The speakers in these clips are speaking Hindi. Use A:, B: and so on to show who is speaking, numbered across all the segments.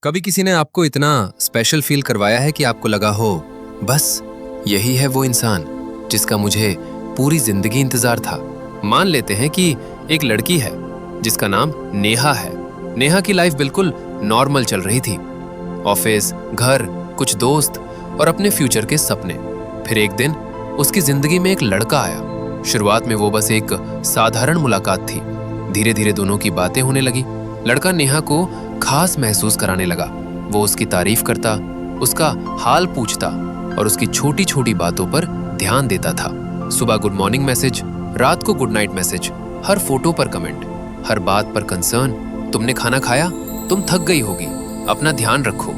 A: कभी किसी ने आपको इतना स्पेशल फील करवाया है कि आपको लगा हो बस यही है वो इंसान जिसका मुझे पूरी जिंदगी इंतजार था। मान लेते हैं कि एक लड़की है जिसका नाम नेहा है। नेहा की लाइफ बिल्कुल नॉर्मल चल रही थी, ऑफिस, घर, कुछ दोस्त और अपने फ्यूचर के सपने। फिर एक दिन उसकी जिंदगी में एक लड़का आया। शुरुआत में वो बस एक साधारण मुलाकात थी। धीरे धीरे दोनों की बातें होने लगी। लड़का नेहा को खास महसूस कराने लगा। वो उसकी तारीफ करता, उसका हाल पूछता और उसकी छोटी छोटी बातों पर ध्यान देता था। सुबह गुड मॉर्निंग मैसेज, रात को गुड नाइट मैसेज, हर फोटो पर कमेंट, हर बात पर कंसर्न। तुमने खाना खाया? तुम थक गई होगी, अपना ध्यान रखो।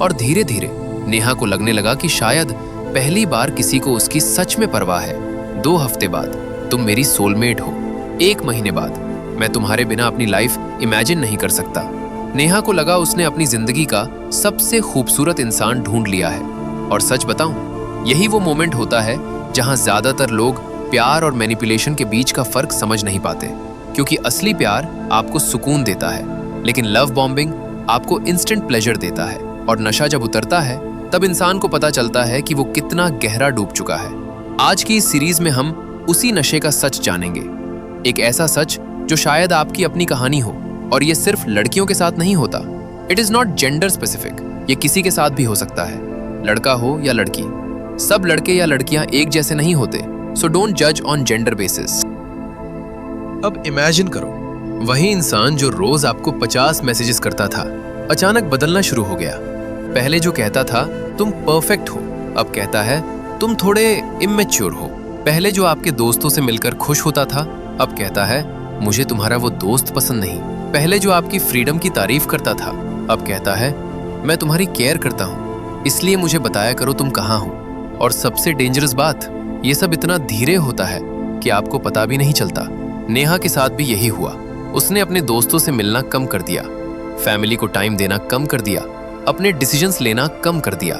A: और धीरे धीरे नेहा को लगने लगा कि शायद पहली बार किसी को उसकी सच में परवाह है। 2 हफ्ते बाद तुम मेरी सोलमेट हो। 1 महीने बाद मैं तुम्हारे बिना अपनी लाइफ इमेजिन नहीं कर सकता। नेहा को लगा उसने अपनी जिंदगी का सबसे खूबसूरत इंसान ढूंढ लिया है। और सच बताऊं, यही वो मोमेंट होता है जहां ज्यादातर लोग प्यार और मैनिपुलेशन के बीच का फर्क समझ नहीं पाते। क्योंकि असली प्यार आपको सुकून देता है, लेकिन लव बॉम्बिंग आपको इंस्टेंट प्लेजर देता है। और नशा जब उतरता है तब इंसान को पता चलता है कि वो कितना गहरा डूब चुका है। आज की इस सीरीज में हम उसी नशे का सच जानेंगे। एक ऐसा सच जो शायद आपकी अपनी कहानी हो। और ये सिर्फ लड़कियों के साथ नहीं होता। It is not gender specific. ये किसी के साथ भी हो सकता है, लड़का हो या लड़की। सब लड़के या लड़कियां एक जैसे नहीं होते, सो डोंट जज ऑन जेंडर बेसिस। अब इमेजिन करो, वही इंसान जो रोज आपको 50 मैसेजेस करता था अचानक बदलना शुरू हो गया। पहले जो कहता था तुम परफेक्ट हो, अब कहता है तुम थोड़े इमेच्योर हो। पहले जो आपके दोस्तों से मिलकर खुश होता था, अब कहता है मुझे तुम्हारा वो दोस्त पसंद नहीं। पहले जो आपकी फ्रीडम की तारीफ करता था, अब कहता है मैं तुम्हारी केयर करता हूँ, इसलिए मुझे बताया करो तुम कहाँ हो। और सबसे डेंजरस बात, ये सब इतना धीरे होता है कि आपको पता भी नहीं चलता। नेहा के साथ भी यही हुआ। उसने अपने दोस्तों से मिलना कम कर दिया, फैमिली को टाइम देना कम कर दिया, अपने डिसीजंस लेना कम कर दिया,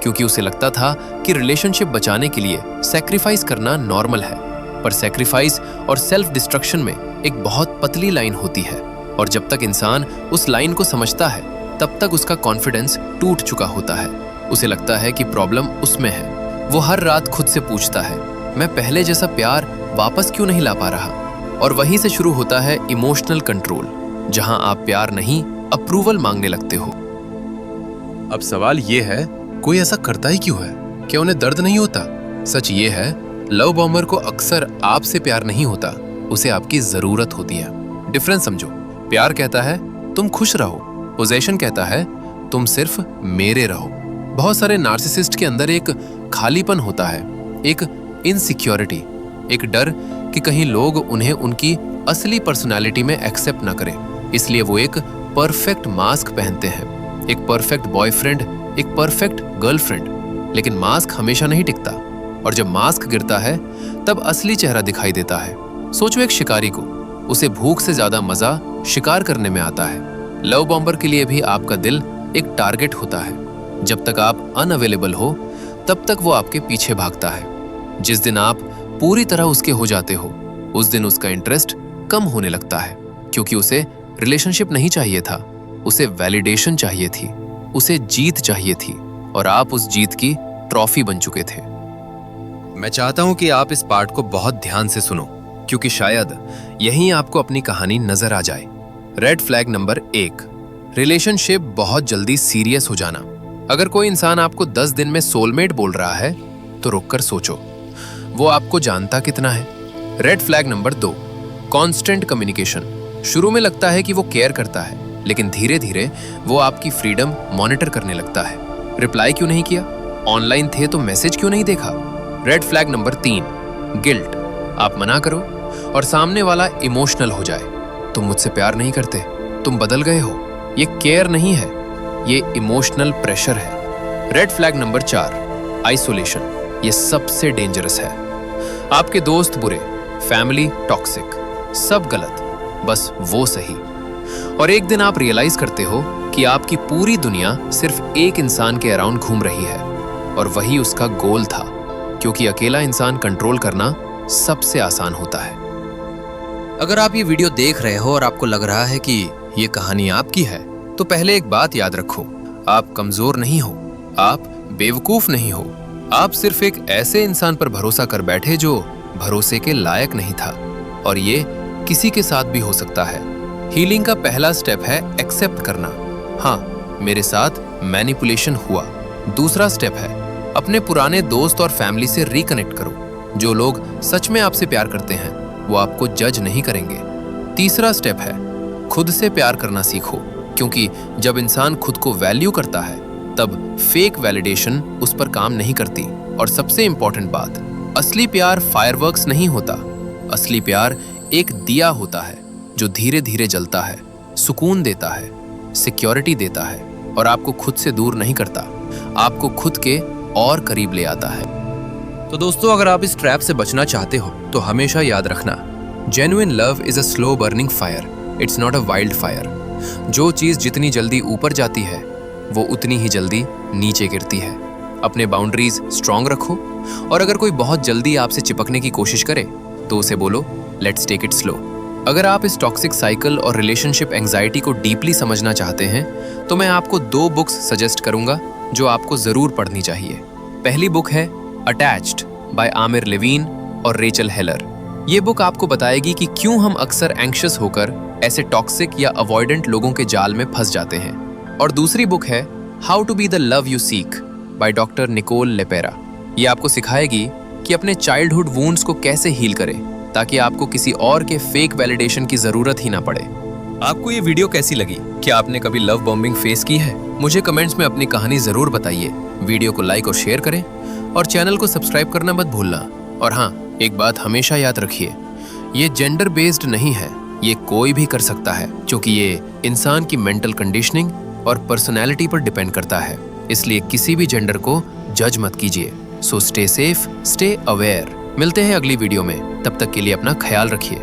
A: क्योंकि उसे लगता था कि रिलेशनशिप बचाने के लिए सैक्रिफाइस करना नॉर्मल है। पर सैक्रिफाइस और सेल्फ डिस्ट्रक्शन में एक बहुत पतली लाइन होती है। और जब तक इंसान उस लाइन को समझता है, तब तक उसका कॉन्फिडेंस टूट चुका होता है। उसे लगता है कि प्रॉब्लम उसमें है। वो हर रात खुद से पूछता है मैं पहले जैसा प्यार वापस क्यों नहीं ला पा रहा। और वहीं से शुरू होता है इमोशनल कंट्रोल, जहां आप प्यार नहीं अप्रूवल मांगने लगते हो। अब सवाल ये है, कोई ऐसा करता ही क्यों है? क्या उन्हें दर्द नहीं होता? सच ये है, लव बॉम्बर को अक्सर आपसे प्यार नहीं होता, उसे आपकी जरूरत होती है। डिफरेंस समझो। प्यार कहता है तुम खुश रहो, पोजेशन कहता है तुम सिर्फ मेरे रहो। बहुत सारे नार्सिसिस्ट के अंदर एक खालीपन होता है, एक इनसिक्योरिटी, एक डर कि कहीं लोग उन्हें उनकी असली पर्सनालिटी में एक्सेप्ट ना करें। इसलिए वो एक परफेक्ट मास्क पहनते हैं, एक परफेक्ट बॉयफ्रेंड, एक परफेक्ट गर्लफ्रेंड। लेकिन मास्क हमेशा नहीं टिकता, और जब मास्क गिरता है तब असली चेहरा दिखाई देता है। सोचो एक शिकारी को, उसे भूख से ज्यादा मजा शिकार करने में आता है। लव बॉम्बर के लिए भी आपका दिल एक टारगेट होता है। जब तक आप अनअवेलेबल हो, तब तक वो आपके पीछे भागता है। जिस दिन आप पूरी तरह उसके हो जाते हो, उस दिन उसका इंटरेस्ट कम होने लगता है, क्योंकि उसे रिलेशनशिप नहीं चाहिए था, उसे वैलिडेशन चाहिए थी, उसे जीत चाहिए थी, और आप उस जीत की ट्रॉफी बन चुके थे। मैं चाहता हूं कि आप इस पार्ट को बहुत ध्यान से सुनो, क्योंकि शायद यहीं आपको अपनी कहानी नजर आ जाए। रेड फ्लैग नंबर 1, रिलेशनशिप बहुत जल्दी सीरियस हो जाना। अगर कोई इंसान आपको 10 दिन में सोलमेट बोल रहा है, तो रुककर सोचो, वो आपको जानता कितना है। Red flag number 2, constant communication. शुरू में लगता है कि वो केयर करता है, लेकिन धीरे धीरे वो आपकी फ्रीडम मॉनिटर करने लगता है। रिप्लाई क्यों नहीं किया? ऑनलाइन थे तो मैसेज क्यों नहीं देखा? Red flag number 3, guilt. आप मना करो और सामने वाला इमोशनल हो जाए, तुम मुझसे प्यार नहीं करते, तुम बदल गए हो। ये केयर नहीं है, ये इमोशनल प्रेशर है। Red flag number 4, isolation. ये सबसे डेंजरस है। आपके दोस्त बुरे, फैमिली टॉक्सिक, सब गलत, बस वो सही। और एक दिन आप रियलाइज करते हो कि आपकी पूरी दुनिया सिर्फ एक इंसान के अराउंड घूम रही है, और वही उसका गोल था। क्योंकि अकेला इंसान कंट्रोल करना सबसे आसान होता है। अगर आप ये वीडियो देख रहे हो और आपको लग रहा है कि ये कहानी आपकी है, तो पहले एक बात याद रखो, आप कमजोर नहीं हो, आप बेवकूफ नहीं हो, आप सिर्फ एक ऐसे इंसान पर भरोसा कर बैठे जो भरोसे के लायक नहीं था, और ये किसी के साथ भी हो सकता है। हीलिंग का पहला स्टेप है एक्सेप्ट करना। हाँ, मेरे साथ मैनिपुलेशन हुआ। दूसरा स्टेप है अपने पुराने दोस्त और फैमिली से रिकनेक्ट करो। जो लोग सच में आपसे प्यार करते हैं वो आपको जज नहीं करेंगे। तीसरा स्टेप है खुद से प्यार करना सीखो, क्योंकि जब इंसान खुद को वैल्यू करता है तब फेक वैलिडेशन उस पर काम नहीं करती। और सबसे इंपॉर्टेंट बात, असली प्यार फायरवर्क्स नहीं होता। असली प्यार एक दिया होता है जो धीरे धीरे जलता है, सुकून देता है, सिक्योरिटी देता है और आपको खुद से दूर नहीं करता, आपको खुद के और करीब ले आता है। तो दोस्तों, अगर आप इस ट्रैप से बचना चाहते हो तो हमेशा याद रखना, genuine love is a slow burning fire, it's not a wild fire. जो चीज जितनी जल्दी ऊपर जाती है वो उतनी ही जल्दी नीचे गिरती है। अपने बाउंड्रीज स्ट्रांग रखो, और अगर कोई बहुत जल्दी आपसे चिपकने की कोशिश करे तो उसे बोलो लेट्स टेक इट स्लो। अगर आप इस टॉक्सिक साइकिल और रिलेशनशिप एंजाइटी को डीपली समझना चाहते हैं तो मैं आपको 2 बुक्स सजेस्ट करूंगा जो आपको जरूर पढ़नी चाहिए। पहली बुक है अटैच्ड बाय आमिर लेविन और रेचल हेलर। ये बुक आपको बताएगी कि क्यों हम अक्सर एंग्शियस होकर ऐसे टॉक्सिक या अवॉइडेंट लोगों के जाल में फंस जाते हैं। और दूसरी बुक है how to be the love you seek by doctor Nicole LePera. ये आपको सिखाएगी कि अपने चाइल्डहुड वुंड्स को कैसे हील करें ताकि आपको किसी और के फेक वैलिडेशन की जरूरत ही ना पड़े। आपको ये वीडियो कैसी लगी? क्या आपने कभी लव बॉम्बिंग फेस की है? मुझे कमेंट्स में अपनी कहानी जरूर बताइए। वीडियो को लाइक और शेयर करें और चैनल को सब्सक्राइब करना मत भूलना। और हाँ, एक बात हमेशा याद रखिए, ये जेंडर बेस्ड नहीं है, ये कोई भी कर सकता है, क्योंकि ये इंसान की मेंटल कंडीशनिंग और पर्सनैलिटी पर डिपेंड करता है। इसलिए किसी भी जेंडर को जज मत कीजिए। So stay safe, stay aware. मिलते हैं अगली वीडियो में, तब तक के लिए अपना ख्याल रखिए।